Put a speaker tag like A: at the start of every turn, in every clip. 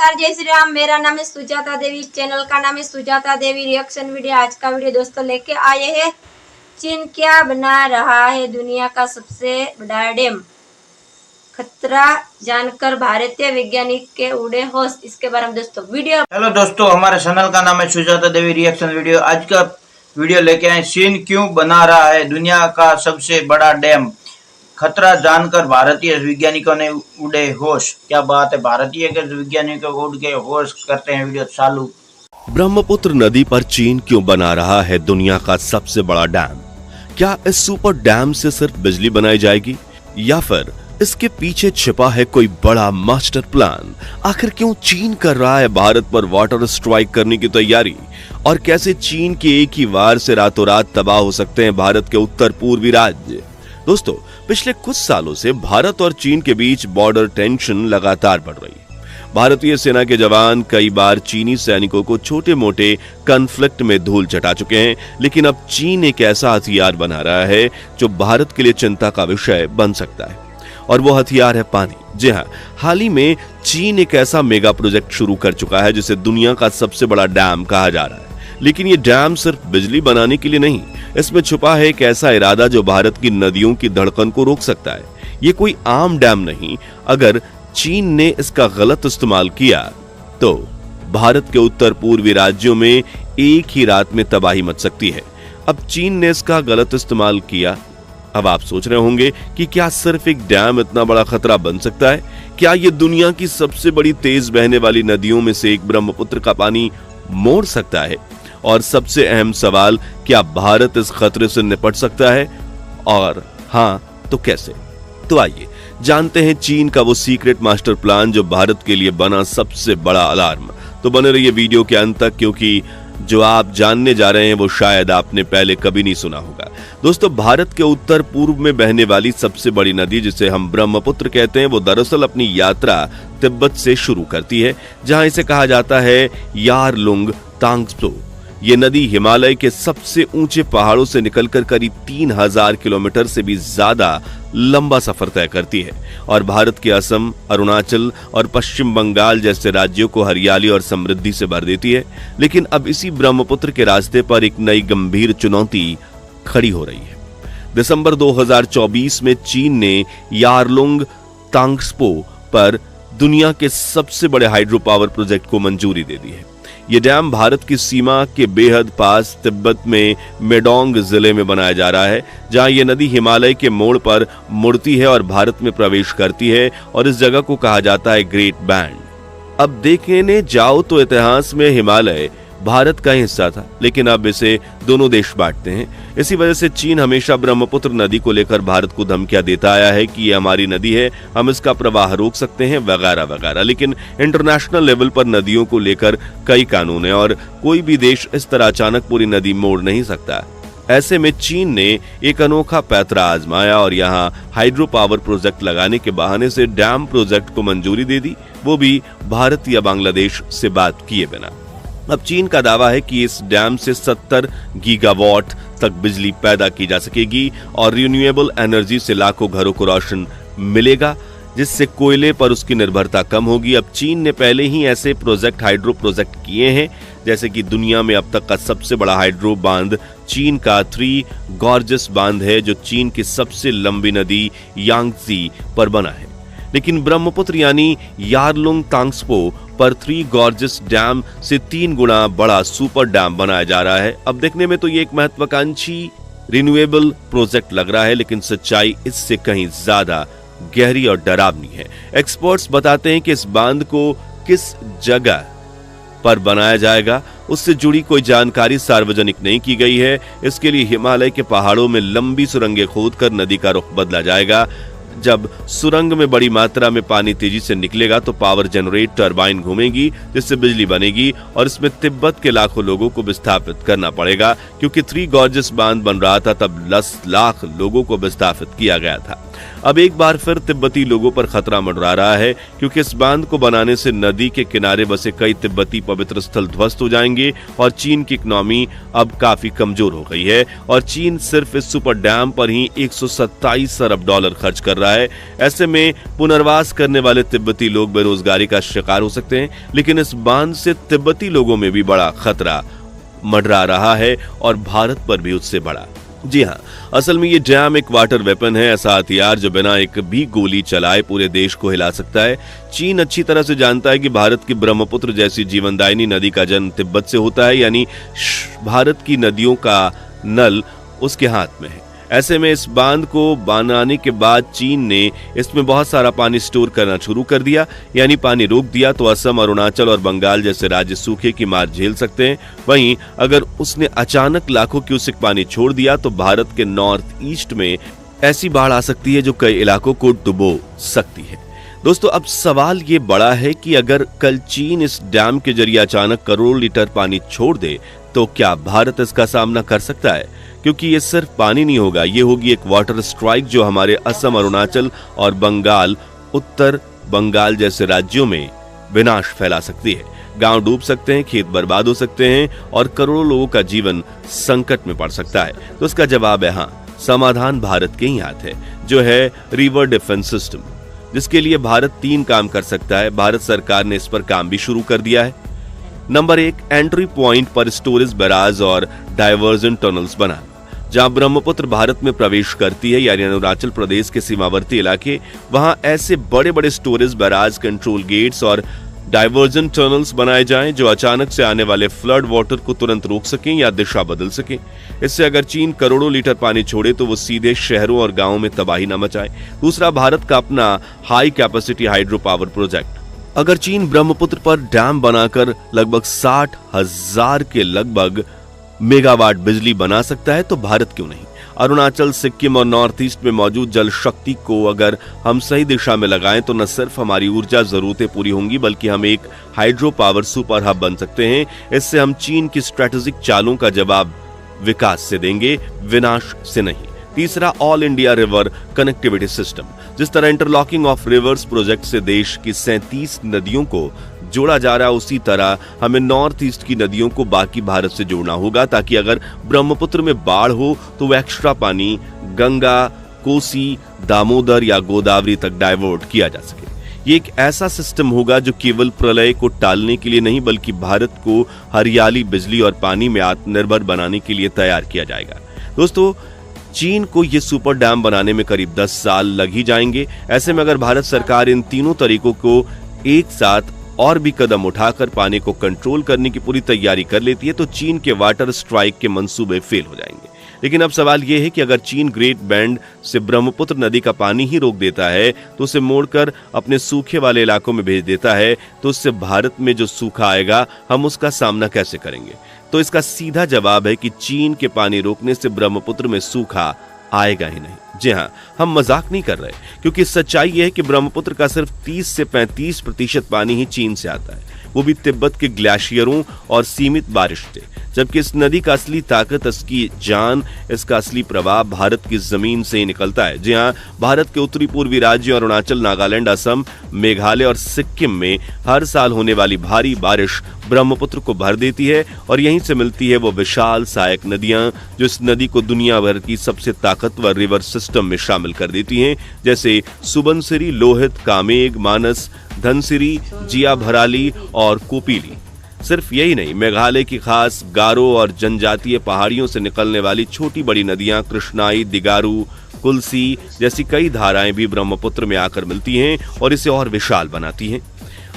A: नमस्कार, जय श्री राम। मेरा नाम है सुजाता देवी, चैनल का नाम है सुजाता देवी रिएक्शन वीडियो। आज का वीडियो दोस्तों लेके आए हैं, चीन क्या बना रहा है दुनिया का सबसे बड़ा डैम, खतरा जानकर भारतीय वैज्ञानिक के उड़े होश। इसके बारे में दोस्तों वीडियो।
B: हेलो दोस्तों, हमारे चैनल का नाम है सुजाता देवी रिएक्शन वीडियो। आज का वीडियो लेके आए, चीन क्यों बना रहा है दुनिया का सबसे बड़ा डैम, खतरा जानकर भारतीय वैज्ञानिकों ने उड़े होश। क्या बात है, भारतीय के वैज्ञानिकों को उड़ के होश करते हैं। वीडियो चालू।
C: ब्रह्मपुत्र नदी पर चीन क्यों बना रहा है दुनिया का सबसे बड़ा डैम? क्या इस सुपर डैम से सिर्फ बिजली बनाई जाएगी या फिर इसके पीछे छिपा है कोई बड़ा मास्टर प्लान? आखिर क्यों चीन कर रहा है भारत पर वाटर स्ट्राइक करने की तैयारी? और कैसे चीन के एक ही वार से रातों रात तबाह हो सकते हैं भारत के उत्तर पूर्वी राज्य? दोस्तों, पिछले कुछ सालों से भारत और चीन के बीच बॉर्डर टेंशन लगातार बढ़ रही है। भारतीय सेना के जवान कई बार चीनी सैनिकों को छोटे मोटे कॉन्फ्लिक्ट में धूल चटा चुके हैं, लेकिन अब चीन एक ऐसा हथियार बना रहा है जो भारत के लिए चिंता का विषय बन सकता है, और वो हथियार है पानी। जी हाँ, हाल ही में चीन एक ऐसा मेगा प्रोजेक्ट शुरू कर चुका है जिसे दुनिया का सबसे बड़ा डैम कहा जा रहा है। लेकिन ये डैम सिर्फ बिजली बनाने के लिए नहीं, इसमें छुपा है एक ऐसा इरादा जो भारत की नदियों की धड़कन को रोक सकता है। ये कोई आम डैम नहीं, अगर चीन ने इसका गलत इस्तेमाल किया तो भारत के उत्तर पूर्वी राज्यों में एक ही रात में तबाही मच सकती है। अब चीन ने इसका गलत इस्तेमाल किया। अब आप सोच रहे होंगे कि क्या सिर्फ एक डैम इतना बड़ा खतरा बन सकता है? क्या ये दुनिया की सबसे बड़ी तेज बहने वाली नदियों में से एक ब्रह्मपुत्र का पानी मोड़ सकता है? और सबसे अहम सवाल, क्या भारत इस खतरे से निपट सकता है, और हाँ तो कैसे? तो आइए जानते हैं चीन का वो सीक्रेट मास्टर प्लान जो भारत के लिए बना सबसे बड़ा अलार्म। तो बने रहिए वीडियो के अंत तक, क्योंकि जो आप जानने जा रहे हैं वो शायद आपने पहले कभी नहीं सुना होगा। दोस्तों, भारत के उत्तर पूर्व में बहने वाली सबसे बड़ी नदी जिसे हम ब्रह्मपुत्र कहते हैं, वो दरअसल अपनी यात्रा तिब्बत से शुरू करती है, जहां इसे कहा जाता है यारलुंग तांग्सो। ये नदी हिमालय के सबसे ऊंचे पहाड़ों से निकलकर करीब 3000 किलोमीटर से भी ज्यादा लंबा सफर तय करती है और भारत के असम, अरुणाचल और पश्चिम बंगाल जैसे राज्यों को हरियाली और समृद्धि से भर देती है। लेकिन अब इसी ब्रह्मपुत्र के रास्ते पर एक नई गंभीर चुनौती खड़ी हो रही है। दिसंबर 2024 में चीन ने यारलुंग तांग्सो पर दुनिया के सबसे बड़े हाइड्रो पावर प्रोजेक्ट को मंजूरी दे दी है। ये डैम भारत की सीमा के बेहद पास तिब्बत में मेडोंग जिले में बनाया जा रहा है, जहां ये नदी हिमालय के मोड़ पर मुड़ती है और भारत में प्रवेश करती है, और इस जगह को कहा जाता है ग्रेट बैंड। अब देखने जाओ तो इतिहास में हिमालय भारत का हिस्सा था, लेकिन अब इसे दोनों देश बांटते हैं। इसी वजह से चीन हमेशा ब्रह्मपुत्र नदी को लेकर भारत को धमकियां देता आया है कि ये हमारी नदी है, हम इसका प्रवाह रोक सकते हैं, वगैरह वगैरह। लेकिन इंटरनेशनल लेवल पर नदियों को लेकर कई कानून हैं और कोई भी देश इस तरह अचानक पूरी नदी मोड़ नहीं सकता। ऐसे में चीन ने एक अनोखा पैंतरा आजमाया और यहाँ हाइड्रो पावर प्रोजेक्ट लगाने के बहाने से डैम प्रोजेक्ट को मंजूरी दे दी, वो भी भारत या बांग्लादेश से बात किए बिना। अब चीन का दावा है कि इस डैम से 70 गीगावाट तक बिजली पैदा की जा सकेगी और रिन्यूएबल एनर्जी से लाखों घरों को रोशन मिलेगा, जिससे कोयले पर उसकी निर्भरता कम होगी। अब चीन ने पहले ही ऐसे हाइड्रो प्रोजेक्ट किए हैं, जैसे कि दुनिया में अब तक का सबसे बड़ा हाइड्रो बांध चीन का 3 गॉर्जस बांध है, जो चीन की सबसे लंबी नदी यांगत्जी पर बना है। लेकिन ब्रह्मपुत्र यानी यारलुंग तांग्सो पर 3 गॉर्जस डैम से 3 गुना बड़ा सुपर डैम बनाया जा रहा है। अब देखने में तो ये एक महत्वाकांक्षी रिन्यूएबल प्रोजेक्ट लग रहा है, लेकिन सच्चाई इससे कहीं ज्यादा गहरी और डरावनी है। एक्सपर्ट्स बताते हैं कि इस बांध को किस जगह पर बनाया जाएगा उससे जुड़ी कोई जानकारी सार्वजनिक नहीं की गई है। इसके लिए हिमालय के पहाड़ों में लंबी सुरंगें खोदकर नदी का रुख बदला जाएगा। जब सुरंग में बड़ी मात्रा में पानी तेजी से निकलेगा तो पावर जनरेट टरबाइन घूमेगी, जिससे बिजली बनेगी, और इसमें तिब्बत के लाखों लोगों को विस्थापित करना पड़ेगा। क्योंकि 3 गॉर्जस बांध बन रहा था तब 10 लाख लोगों को विस्थापित किया गया था। अब एक बार फिर तिब्बती लोगों पर खतरा मंडरा रहा है, क्योंकि इस बांध को बनाने से नदी के किनारे बसे कई तिब्बती पवित्र स्थल ध्वस्त हो जाएंगे और चीन की इकोनॉमी अब काफी कमजोर हो गई है और चीन सिर्फ इस सुपर डैम पर ही 127 अरब डॉलर खर्च कर रहा है। ऐसे में पुनर्वास करने वाले तिब्बती लोग बेरोजगारी का शिकार हो सकते हैं, लेकिन इस बांध से तिब्बती लोगों में भी बड़ा खतरा मंडरा रहा है और भारत पर भी उससे बड़ा। जी हाँ, असल में ये डैम एक वाटर वेपन है, ऐसा हथियार जो बिना एक भी गोली चलाए पूरे देश को हिला सकता है। चीन अच्छी तरह से जानता है कि भारत की ब्रह्मपुत्र जैसी जीवनदायिनी नदी का जन्म तिब्बत से होता है, यानी भारत की नदियों का नल उसके हाथ में है। ऐसे में इस बांध को बनाने के बाद चीन ने इसमें बहुत सारा पानी स्टोर करना शुरू कर दिया, यानी पानी रोक दिया तो असम, अरुणाचल और बंगाल जैसे राज्य सूखे की मार झेल सकते हैं। वहीं अगर उसने अचानक लाखों क्यूसेक पानी छोड़ दिया तो भारत के नॉर्थ ईस्ट में ऐसी बाढ़ आ सकती है जो कई इलाकों को डुबो सकती है। दोस्तों, अब सवाल ये बड़ा है कि अगर कल चीन इस डैम के जरिए अचानक करोड़ों लीटर पानी छोड़ दे तो क्या भारत इसका सामना कर सकता है? क्योंकि ये सिर्फ पानी नहीं होगा, ये होगी एक वाटर स्ट्राइक जो हमारे असम, अरुणाचल और बंगाल, उत्तर बंगाल जैसे राज्यों में विनाश फैला सकती है। गांव डूब सकते हैं, खेत बर्बाद हो सकते हैं और करोड़ों लोगों का जीवन संकट में पड़ सकता है। तो इसका जवाब है हाँ, समाधान भारत के ही हाथ है, जो है रिवर डिफेंस सिस्टम, जिसके लिए भारत 3 काम कर सकता है। भारत सरकार ने इस पर काम भी शुरू कर दिया है। नंबर 1, एंट्री पॉइंट पर स्टोरेज बैराज और डायवर्जन टनल्स बनाना। जहां ब्रह्मपुत्र भारत में प्रवेश करती है, यानी अरुणाचल प्रदेश के सीमावर्ती इलाके, वहां ऐसे बड़े बड़े स्टोरेज बैराज, कंट्रोल गेट्स और डायवर्जन टनल्स बनाए जाएं जो अचानक से आने वाले फ्लड वाटर को तुरंत रोक सकें या दिशा बदल सकें। इससे अगर चीन करोड़ों लीटर पानी छोड़े तो वो सीधे शहरों और गांवों में तबाही न मचाए। दूसरा, भारत का अपना high capacity hydro power project. अगर चीन ब्रह्मपुत्र पर डैम बनाकर लगभग 60,000 के लगभग मेगावाट बिजली बना सकता है तो भारत क्यों नहीं? अरुणाचल, सिक्किम और नॉर्थ ईस्ट में मौजूद जल शक्ति को अगर हम सही दिशा में लगाएं तो न सिर्फ हमारी ऊर्जा जरूरतें पूरी होंगी, बल्कि हम एक हाइड्रो पावर सुपर हब बन सकते हैं। इससे हम चीन की स्ट्रेटेजिक चालों का जवाब विकास से देंगे, विनाश से नहीं। तीसरा, all India river connectivity system. जिस तरह इंटरलॉकिंग ऑफ रिवर्स प्रोजेक्ट से देश की 37 नदियों को जोड़ा जा रहा है, उसी तरह हमें नॉर्थ ईस्ट की नदियों को बाकी भारत से जोड़ना होगा, ताकि अगर ब्रह्मपुत्र में बाढ़ हो तो वो एक्स्ट्रा पानी गंगा, कोसी, दामोदर या गोदावरी तक डाइवर्ट किया जा सके। ये एक ऐसा सिस्टम होगा जो केवल प्रलय को टालने के लिए नहीं, बल्कि भारत को हरियाली, बिजली और पानी में आत्मनिर्भर बनाने के लिए तैयार किया जाएगा। दोस्तों, चीन को ये सुपर डैम बनाने में करीब 10 साल लग ही जाएंगे। ऐसे में अगर भारत सरकार इन तीनों तरीकों को एक साथ और भी कदम उठाकर पानी को कंट्रोल करने की पूरी तैयारी कर लेती है तो चीन के वाटर स्ट्राइक के मंसूबे फेल हो जाएंगे। लेकिन अब सवाल यह है कि अगर चीन ग्रेट बैंड से ब्रह्मपुत्र नदी का पानी ही रोक देता है, तो उसे मोड़कर अपने सूखे वाले इलाकों में भेज देता है, तो उससे भारत में जो सूखा आएगा हम उसका सामना कैसे करेंगे? तो इसका सीधा जवाब है कि चीन के पानी रोकने से ब्रह्मपुत्र में सूखा आएगा ही नहीं। जी हाँ, हम मजाक नहीं कर रहे, क्योंकि सच्चाई यह है कि ब्रह्मपुत्र का सिर्फ 30 से 35% पानी ही चीन से आता है, वो भी तिब्बत के ग्लेशियरों और सीमित बारिश से। जबकि इस नदी का असली ताकत, इसकी जान, इसका असली प्रवाह भारत की जमीन से ही निकलता है। जी हाँ, भारत के उत्तरी पूर्वी राज्यों अरुणाचल, नागालैंड, असम, मेघालय और सिक्किम में हर साल होने वाली भारी बारिश ब्रह्मपुत्र को भर देती है और यहीं से मिलती है वो विशाल सहायक नदियां जो इस नदी को दुनिया भर की सबसे ताकतवर रिवर सिस्टम में शामिल कर देती हैं, जैसे सुबनसिरी, लोहित, कामेग, मानस, धनसिरी, जिया भराली और कोपीली। सिर्फ यही नहीं, मेघालय की खास गारो और जनजातीय पहाड़ियों से निकलने वाली छोटी बड़ी नदियां कृष्णाई, दिगारू, कुलसी जैसी कई धाराएं भी ब्रह्मपुत्र में आकर मिलती हैं और इसे और विशाल बनाती हैं।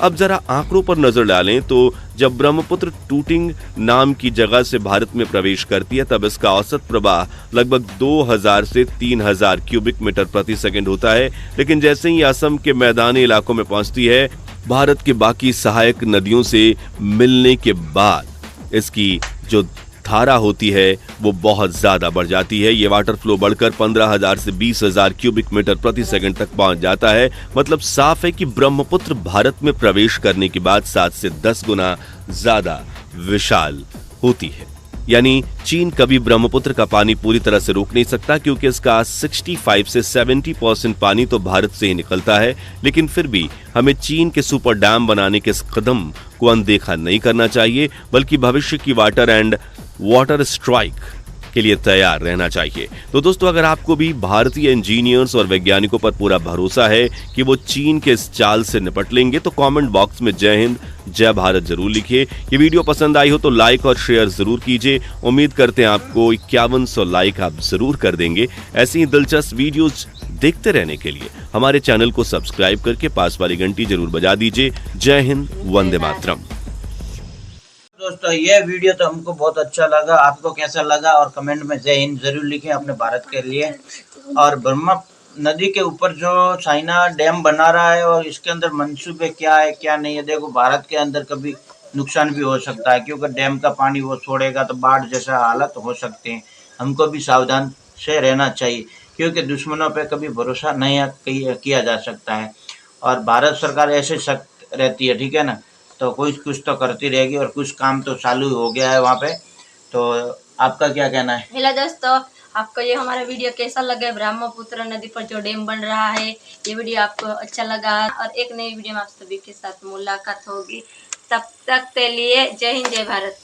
C: अब जरा आंकड़ों पर नजर डालें तो जब ब्रह्मपुत्र टूटिंग नाम की जगह से भारत में प्रवेश करती है तब इसका औसत प्रवाह लगभग 2000 से 3000 क्यूबिक मीटर प्रति सेकंड होता है। लेकिन जैसे ही असम के मैदानी इलाकों में पहुंचती है, भारत के बाकी सहायक नदियों से मिलने के बाद इसकी जो धारा होती है वो बहुत ज्यादा बढ़ जाती है। ये वाटर फ्लो बढ़कर 15,000 से 20,000 क्यूबिक मीटर प्रति सेकंड तक पहुंच जाता है। मतलब साफ है कि ब्रह्मपुत्र भारत में प्रवेश करने के बाद 7 से 10 गुना ज्यादा विशाल होती है। यानी चीन कभी ब्रह्मपुत्र का पानी पूरी तरह से रोक नहीं सकता, क्योंकि इसका 65 से 70% पानी तो भारत से ही निकलता है। लेकिन फिर भी हमें चीन के सुपर डैम बनाने के इस कदम को अनदेखा नहीं करना चाहिए, बल्कि भविष्य की वाटर स्ट्राइक के लिए तैयार रहना चाहिए। तो दोस्तों, अगर आपको भी भारतीय इंजीनियर्स और वैज्ञानिकों पर पूरा भरोसा है कि वो चीन के इस चाल से निपट लेंगे, तो कमेंट बॉक्स में जय हिंद जय भारत जरूर लिखिए। ये वीडियो पसंद आई हो तो लाइक और शेयर जरूर कीजिए। उम्मीद करते हैं आपको 5100 लाइक आप जरूर कर देंगे। ऐसी ही दिलचस्प वीडियोस देखते रहने के लिए हमारे चैनल को सब्सक्राइब करके पास वाली घंटी जरूर बजा दीजिए। जय हिंद, वंदे मातरम।
B: दोस्तों, ये वीडियो तो हमको बहुत अच्छा लगा। आपको कैसा लगा और कमेंट में जय हिंद जरूर लिखें अपने भारत के लिए। और ब्रह्मा नदी के ऊपर जो चाइना डैम बना रहा है और इसके अंदर मंसूबे क्या है क्या नहीं है, देखो भारत के अंदर कभी नुकसान भी हो सकता है, क्योंकि डैम का पानी वो छोड़ेगा तो बाढ़ जैसा हालत हो सकते हैं। हमको भी सावधान से रहना चाहिए, क्योंकि दुश्मनों पे कभी भरोसा नहीं किया जा सकता है। और भारत सरकार ऐसे सख्त रहती है, ठीक है ना, तो कुछ तो करती रहेगी और कुछ काम तो चालू हो गया है वहाँ पे। तो आपका क्या कहना है?
A: हेलो दोस्तों, आपको ये हमारा वीडियो कैसा लगा? ब्रह्मपुत्र नदी पर जो डैम बन रहा है, ये वीडियो आपको अच्छा लगा? और एक नई वीडियो में आप सभी के साथ मुलाकात होगी। तब तक के लिए जय हिंद जय भारत।